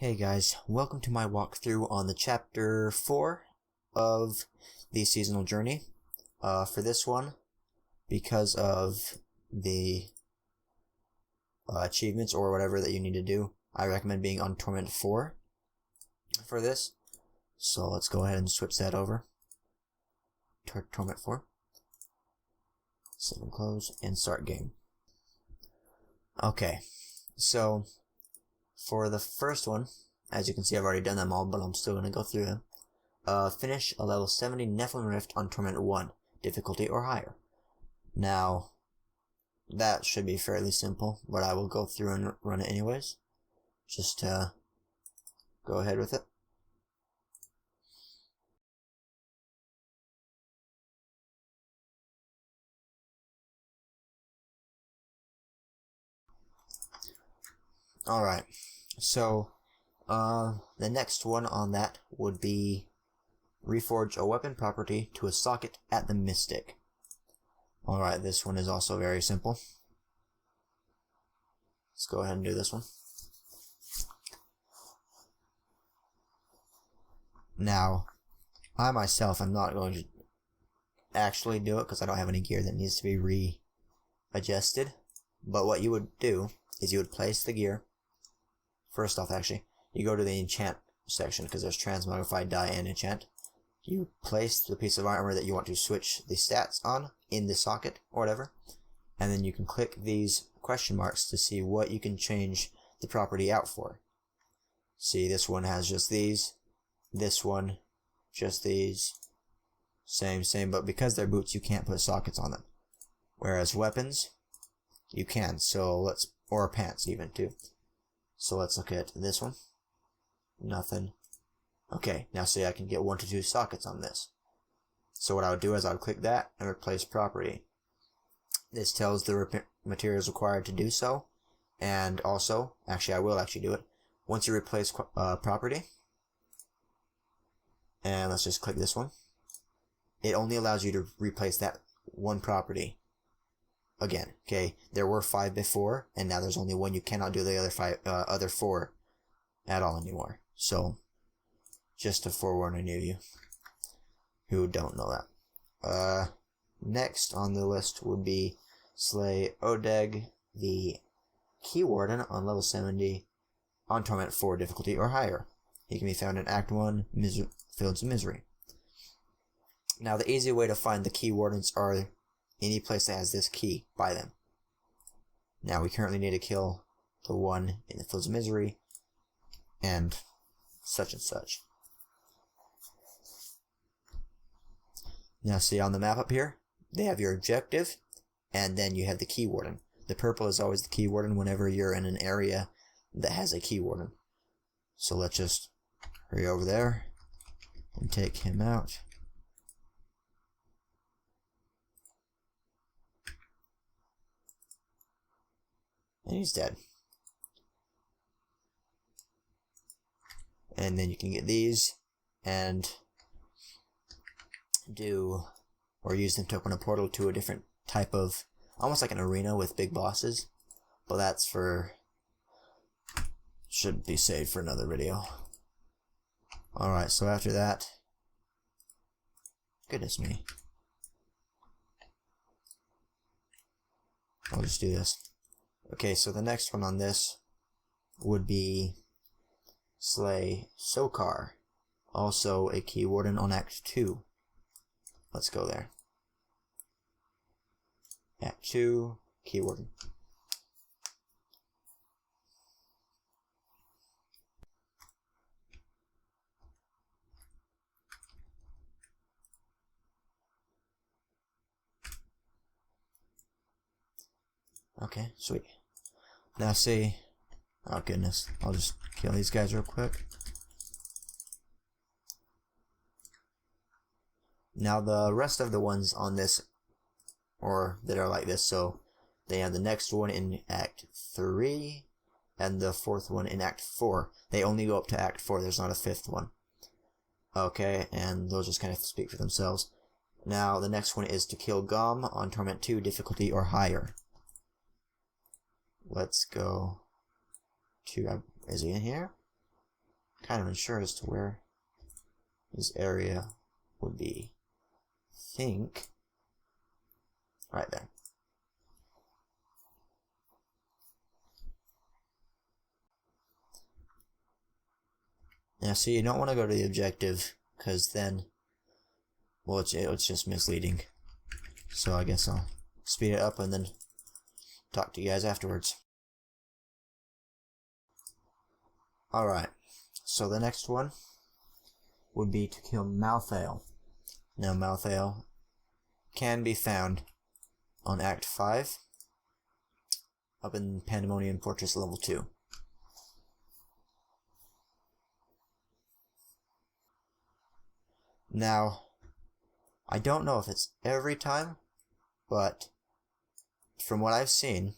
Hey guys, welcome to my walkthrough on the chapter 4 of the seasonal journey. For this one, because of the achievements or whatever that you need to do, I recommend being on Torment 4 for this. So let's go ahead and switch that over to Torment 4. Save and close and start game. Okay, so for the first one, as you can see, I've already done them all, but I'm still going to go through them. Finish a level 70 Nephilim Rift on Torment 1, difficulty or higher. Now, that should be fairly simple, but I will go through and run it anyways. Just to go ahead with it. Alright, so the next one on that would be reforge a weapon property to a socket at the Mystic. Alright, this one is also very simple. Let's go ahead and do this one. Now, I myself am not going to actually do it because I don't have any gear that needs to be readjusted. But what you would do is you would place the gear. First off, actually, you go to the enchant section because there's transmogrified dye and enchant. You place the piece of armor that you want to switch the stats on in the socket or whatever, and then you can click these question marks to see what you can change the property out for. See, this one has just these, this one just these, same, but because they're boots you can't put sockets on them, whereas weapons you can. So or pants even too. So let's look at this one. Nothing. Okay, now see, I can get 1 to 2 sockets on this. So what I would do is I would click that and replace property. This tells the materials required to do so. And also, actually I will actually do it. Once you replace property, and let's just click this one, it only allows you to replace that one property again. Okay, there were 5 before, and now there's only 1. You cannot do the other 4 at all anymore. So, just to forewarn any of you who don't know that. Next on the list would be slay Odeg, the Key Warden, on level 70 on Torment 4 difficulty or higher. He can be found in Act 1, Fields of Misery. Now, the easy way to find the Key Wardens are any place that has this key by them. Now, we currently need to kill the one in the Fields of Misery and such and such. Now see, on the map up here, they have your objective, and then you have the Key Warden. The purple is always the Key Warden whenever you're in an area that has a Key Warden. So let's just hurry over there and take him out. And he's dead. And then you can get these and use them to open a portal to a different type of, almost like an arena with big bosses, but that's should be saved for another video. Alright, so after that, goodness me, I'll just do this. Okay, so the next one on this would be slay Sokar, also a Key Warden on Act 2. Let's go there. Act 2, Key Warden. Okay, sweet. Now see, oh goodness, I'll just kill these guys real quick. Now the rest of the ones on this, or that are like this, so they have the next one in Act 3, and the 4th one in Act 4. They only go up to Act 4, there's not a 5th one. Okay, and those just kind of speak for themselves. Now the next one is to kill Gom on Torment 2, difficulty or higher. Let's go to, is he in here? kind of unsure as to where his area would be. Think right there. Now, see, you don't want to go to the objective, because then, well, it's just misleading. So I guess I'll speed it up and then talk to you guys afterwards. Alright, so the next one would be to kill Malthael. Now, Malthael can be found on Act 5, up in Pandemonium Fortress Level 2. Now, I don't know if it's every time, but from what I've seen,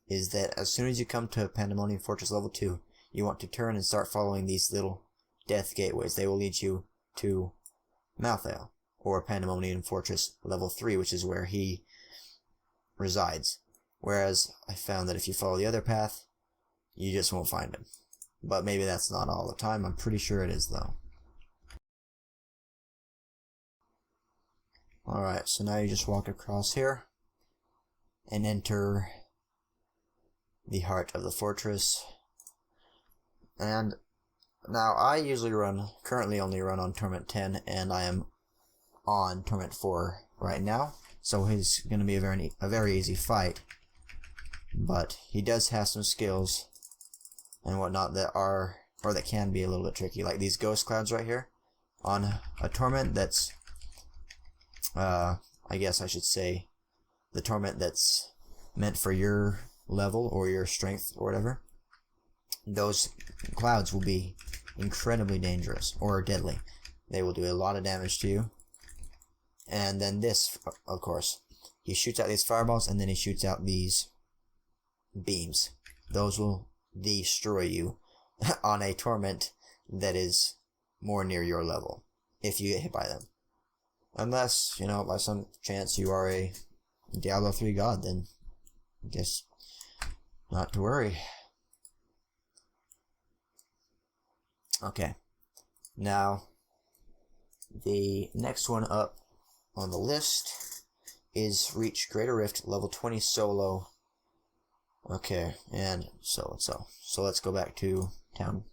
is that as soon as you come to Pandemonium Fortress Level 2, you want to turn and start following these little death gateways. They will lead you to Malthael, or Pandemonium Fortress Level 3, which is where he resides. Whereas I found that if you follow the other path, you just won't find him. But maybe that's not all the time. I'm pretty sure it is, though. Alright, so now you just walk across here and enter the heart of the fortress. And now I currently only run on Torment 10, and I am on Torment 4 right now. So he's going to be a very easy fight. But he does have some skills and whatnot that can be a little bit tricky, like these ghost clouds right here. On a Torment that's I guess I should say the Torment that's meant for your level or your strength or whatever, those clouds will be incredibly dangerous or deadly. They will do a lot of damage to you. And then this, of course, he shoots out these fireballs and then he shoots out these beams. Those will destroy you on a Torment that is more near your level if you get hit by them. Unless, by some chance you are a Diablo 3 god, then I guess not to worry. Okay. Now, the next one up on the list is reach Greater Rift level 20 solo. Okay, and so let's go back to town.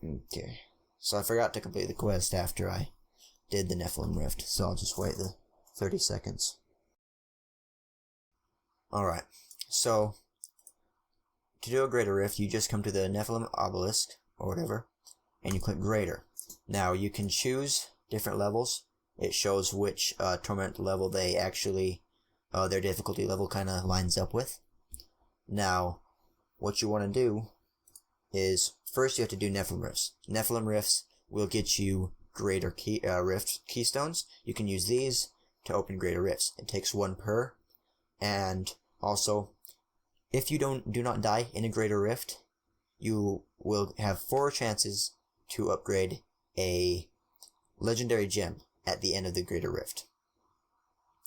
Okay, so I forgot to complete the quest after I did the Nephilim Rift, so I'll just wait the 30 seconds. Alright, so to do a Greater Rift, you just come to the Nephilim Obelisk, or whatever, and you click Greater. Now, you can choose different levels. It shows which Torment level they actually, their difficulty level kind of lines up with. Now, what you want to do is, first you have to do Nephilim Rifts. Nephilim Rifts will get you Greater Rift Keystones. You can use these to open Greater Rifts. It takes 1 per. And also, if you do not die in a Greater Rift, you will have 4 chances to upgrade a legendary gem at the end of the Greater Rift.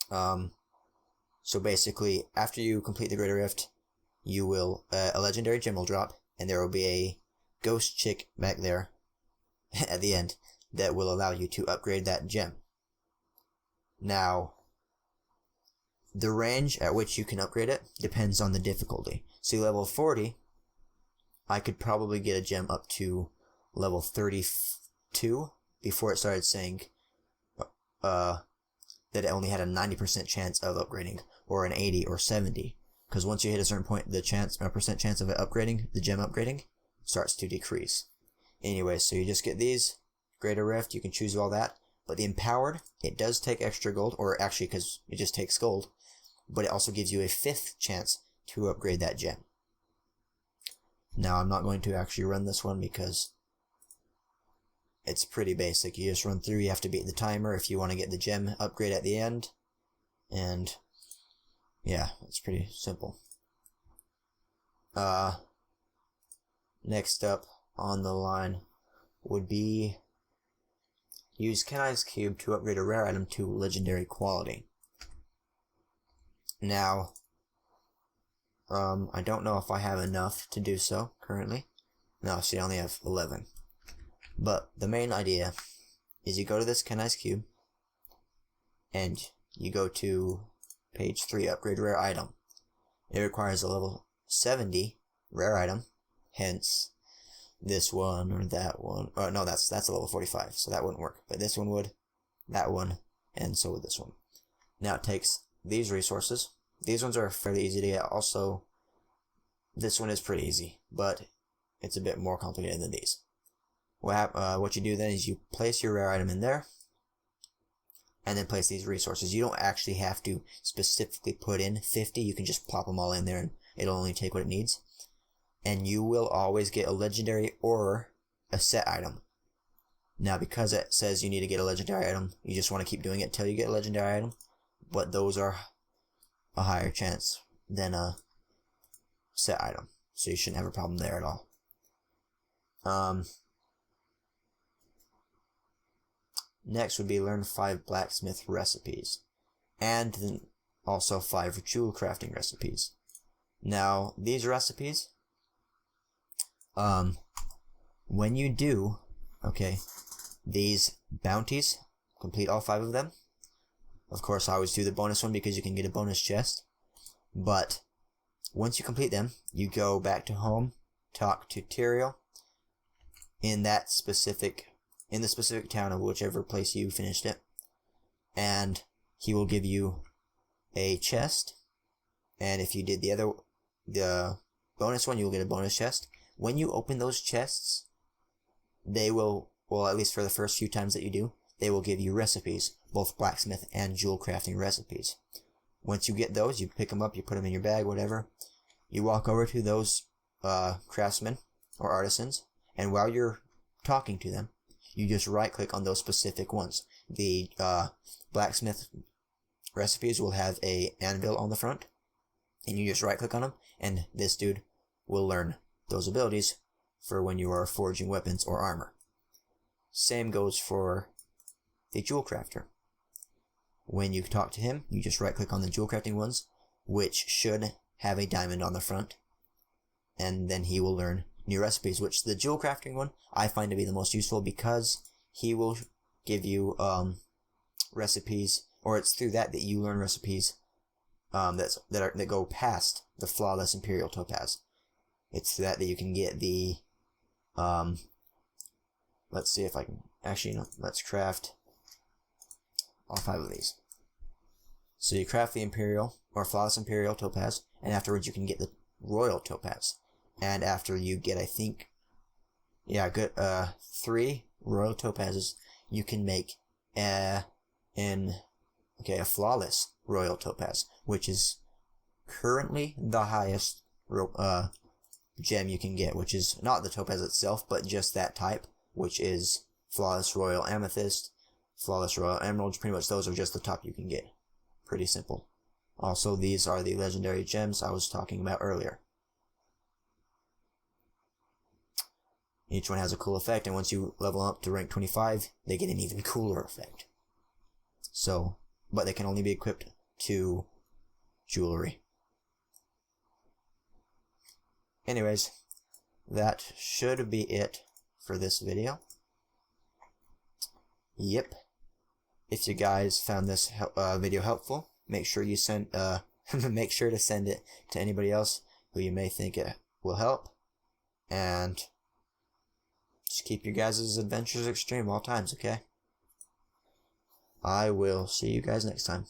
So basically, after you complete the Greater Rift, you will a legendary gem will drop, and there will be a ghost chick back there at the end that will allow you to upgrade that gem. Now, the range at which you can upgrade it depends on the difficulty. See, level 40, I could probably get a gem up to level 32 before it started saying that it only had a 90% chance of upgrading, or an 80 or 70. Because once you hit a certain point, the percent chance of it upgrading, the gem upgrading, starts to decrease. Anyway, so you just get these. Greater Rift, you can choose all that. But the Empowered, it does take extra gold, or actually, because it just takes gold, but it also gives you a 5th chance to upgrade that gem. Now, I'm not going to actually run this one because it's pretty basic. You just run through, you have to beat the timer if you want to get the gem upgrade at the end. And yeah, it's pretty simple. Next up on the line would be use Kenai's Cube to upgrade a rare item to legendary quality. Now, I don't know if I have enough to do so currently. No, see, I only have 11. But the main idea is you go to this Kenai's Cube, and you go to page 3, upgrade rare item. It requires a level 70 rare item, hence this one or that one. Oh, no, that's a level 45, so that wouldn't work. But this one would, that one, and so would this one. Now it takes these resources. These ones are fairly easy to get. Also, this one is pretty easy, but it's a bit more complicated than these. What you do then is you place your rare item in there, and then place these resources. You don't actually have to specifically put in 50. You can just plop them all in there, and it'll only take what it needs. And you will always get a legendary or a set item. Now, because it says you need to get a legendary item, you just want to keep doing it until you get a legendary item. But those are a higher chance than a set item, so you shouldn't have a problem there at all. Next would be learn 5 blacksmith recipes, and then also 5 jewel crafting recipes. Now, these recipes, when you do, these bounties, complete all 5 of them. Of course, I always do the bonus one because you can get a bonus chest. But once you complete them, you go back to home, talk to Tyrael in the specific town of whichever place you finished it, and he will give you a chest. And if you did the bonus one, you'll get a bonus chest. When you open those chests, they will, well, at least for the first few times that you do, they will give you recipes, both blacksmith and jewel crafting recipes. Once you get those, you pick them up, you put them in your bag, whatever. You walk over to those craftsmen or artisans, and while you're talking to them, you just right-click on those specific ones. The blacksmith recipes will have a anvil on the front, and you just right-click on them, and this dude will learn those abilities for when you are forging weapons or armor. Same goes for the jewel crafter. When you talk to him, you just right-click on the jewel crafting ones, which should have a diamond on the front, and then he will learn new recipes, which the jewel crafting one I find to be the most useful because he will give you recipes, or it's through that you learn recipes that go past the flawless imperial topaz. It's through that you can get the let's see if I can actually, let's craft all 5 of these. So you craft the imperial or flawless imperial topaz, and afterwards you can get the royal topaz. And after you get, I think, 3 royal topazes, you can make a flawless royal topaz, which is currently the highest gem you can get, which is not the topaz itself, but just that type, which is flawless royal amethyst, flawless royal emerald. Pretty much those are just the top you can get. Pretty simple. Also, these are the legendary gems I was talking about earlier. Each one has a cool effect, and once you level up to rank 25, they get an even cooler effect. So, but they can only be equipped to jewelry. Anyways, that should be it for this video. Yep. If you guys found this video helpful, make sure you make sure to send it to anybody else who you may think it will help, and just keep your guys' adventures extreme all times, okay? I will see you guys next time.